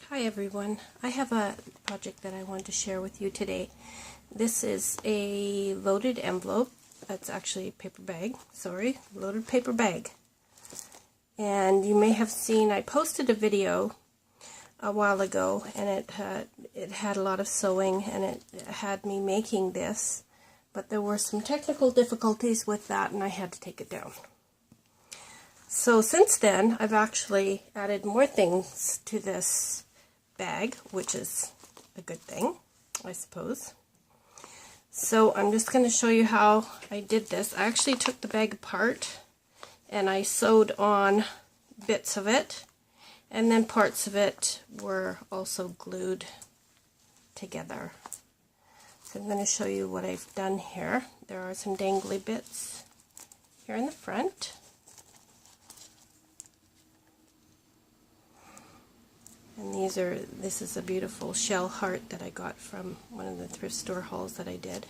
Hi everyone, I have a project that I want to share with you today. This is a loaded envelope. That's actually a paper bag, loaded paper bag. And you may have seen, I posted a video a while ago and it had a lot of sewing and it had me making this, but there were some technical difficulties with that and I had to take it down. So since then, I've actually added more things to this bag, which is a good thing, I suppose. So I'm just going to show you how I did this. I actually took the bag apart and I sewed on bits of it, and then parts of it were also glued together. So I'm going to show you what I've done here. There are some dangly bits here in the front. And this is a beautiful shell heart that I got from one of the thrift store hauls that I did.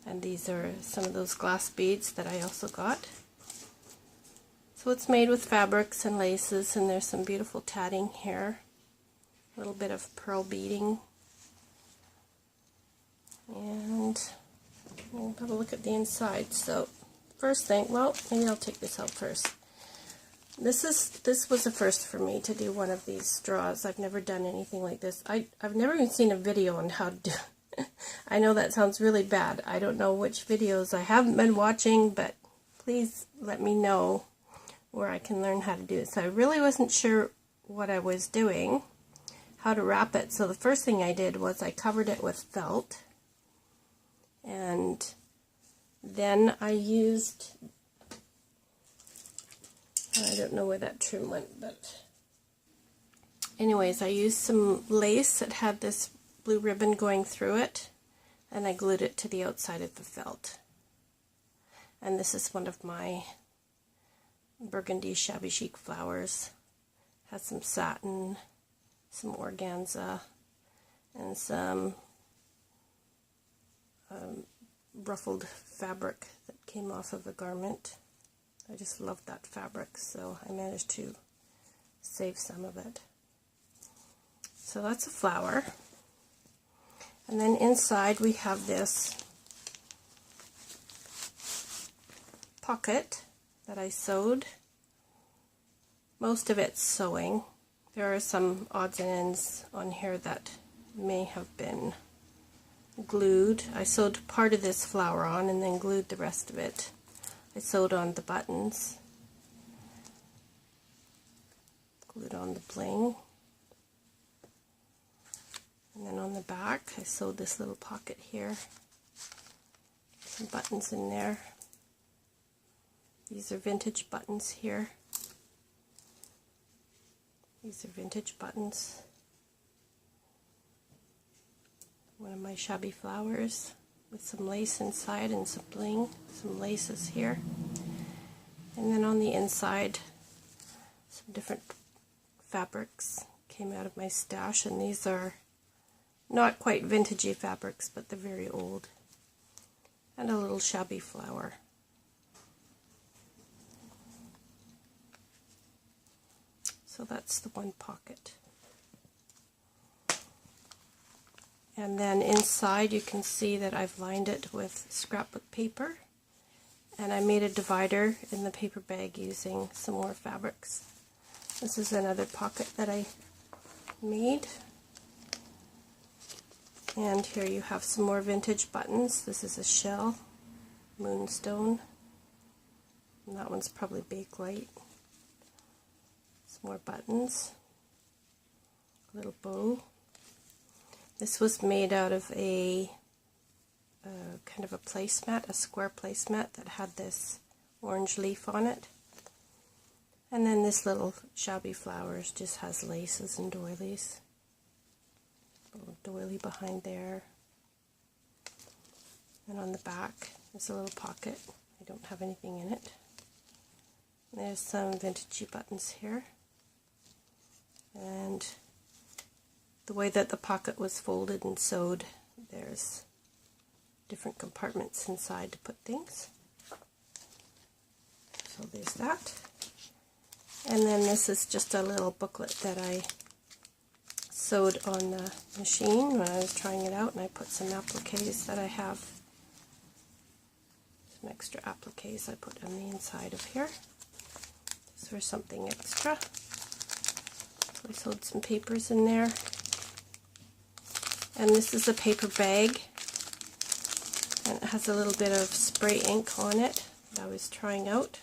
And these are some of those glass beads that I also got. So it's made with fabrics and laces, and there's some beautiful tatting here. A little bit of pearl beading. And we'll have a look at the inside. So first thing, well, maybe I'll take this out first. This was a first for me to do one of these straws. I've never done anything like this. I've never even seen a video on how to do it. I know that sounds really bad. I don't know which videos I haven't been watching, but please let me know where I can learn how to do it. So I really wasn't sure what I was doing, how to wrap it. So the first thing I did was I covered it with felt, and then I used, I don't know where that trim went, but anyways, I used some lace that had this blue ribbon going through it, and I glued it to the outside of the felt. And this is one of my burgundy shabby chic flowers. Has some satin, some organza, and some ruffled fabric that came off of a garment. I just love that fabric, so I managed to save some of it. So that's a flower. And then inside we have this pocket that I sewed. Most of it's sewing. There are some odds and ends on here that may have been glued. I sewed part of this flower on and then glued the rest of it. I sewed on the buttons, glued on the bling, and then on the back I sewed this little pocket here, some buttons in there. These are vintage buttons here. These are vintage buttons. One of my shabby flowers with some lace inside and some bling, some laces here. And then on the inside, some different fabrics came out of my stash, and these are not quite vintagey fabrics, but they're very old. And a little shabby flower. So that's the one pocket. And then inside you can see that I've lined it with scrapbook paper, and I made a divider in the paper bag using some more fabrics. This is another pocket that I made. And here you have some more vintage buttons. This is a shell, moonstone, and that one's probably Bakelite. Some more buttons, a little bow. This was made out of a kind of a placemat, a square placemat that had this orange leaf on it. And then this little shabby flowers just has laces and doilies. A little doily behind there. And on the back is a little pocket. I don't have anything in it. There's some vintagey buttons here. And the way that the pocket was folded and sewed, there's different compartments inside to put things. So there's that. And then this is just a little booklet that I sewed on the machine when I was trying it out, and I put some appliques that I have, some extra appliques I put on the inside of here. Just for something extra. So I sewed some papers in there. And this is a paper bag, and it has a little bit of spray ink on it that I was trying out.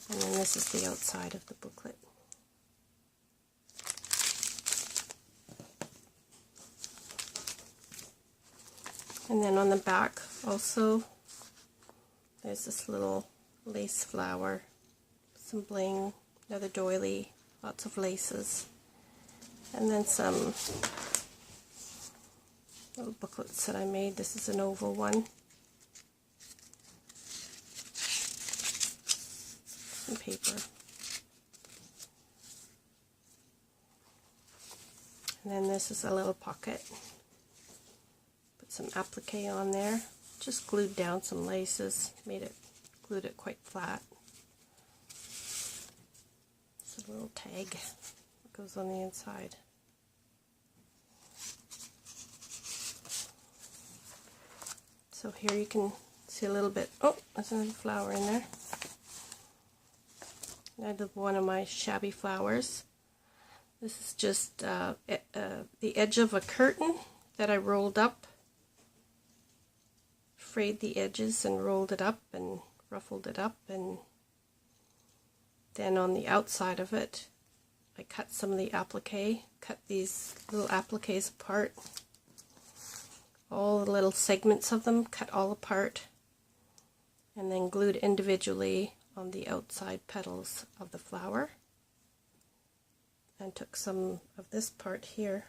And then this is the outside of the booklet. And then on the back also, there's this little lace flower, some bling, another doily, lots of laces, and then some little booklets that I made. This is an oval one. Some paper. And then this is a little pocket. Put some applique on there. Just glued down some laces. Glued it quite flat. It's a little tag that goes on the inside. So here you can see a little bit, oh, there's another flower in there. I did one of my shabby flowers. This is just the edge of a curtain that I rolled up, frayed the edges and rolled it up and ruffled it up, and then on the outside of it I cut some of the applique, cut these little appliques apart. All the little segments of them cut all apart, and then glued individually on the outside petals of the flower, and took some of this part here,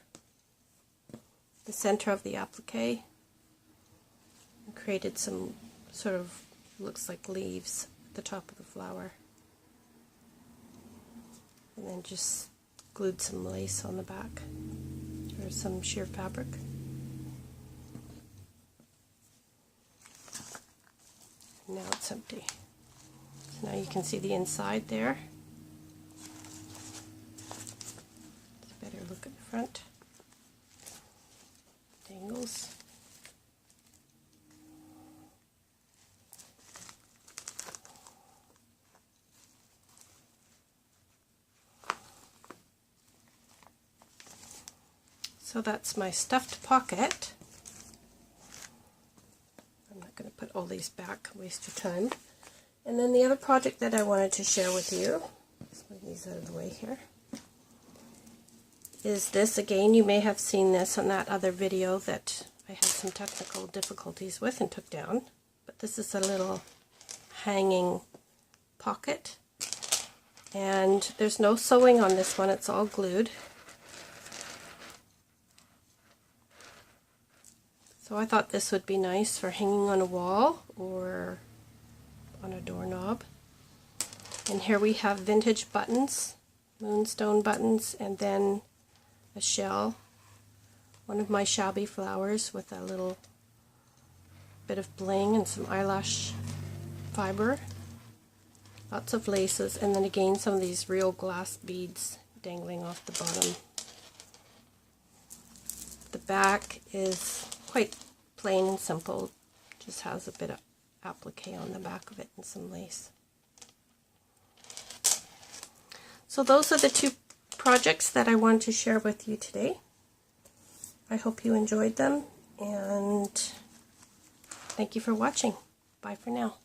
the center of the applique, and created some sort of, looks like leaves at the top of the flower, and then just glued some lace on the back, or some sheer fabric. Now it's empty. So now you can see the inside there. It's a better look at the front. Dangles. So that's my stuffed pocket. I'm not going to put all these back, waste your time. And then the other project that I wanted to share with you, let's move these out of the way here, is this. Again, you may have seen this on that other video that I had some technical difficulties with and took down. But this is a little hanging pocket. And there's no sewing on this one, it's all glued. So I thought this would be nice for hanging on a wall or on a doorknob. And here we have vintage buttons, moonstone buttons, and then a shell, one of my shabby flowers with a little bit of bling and some eyelash fiber, lots of laces, and then again some of these real glass beads dangling off the bottom. The back is quite plain and simple, just has a bit of applique on the back of it and some lace. So those are the two projects that I wanted to share with you today. I hope you enjoyed them, and thank you for watching. Bye for now.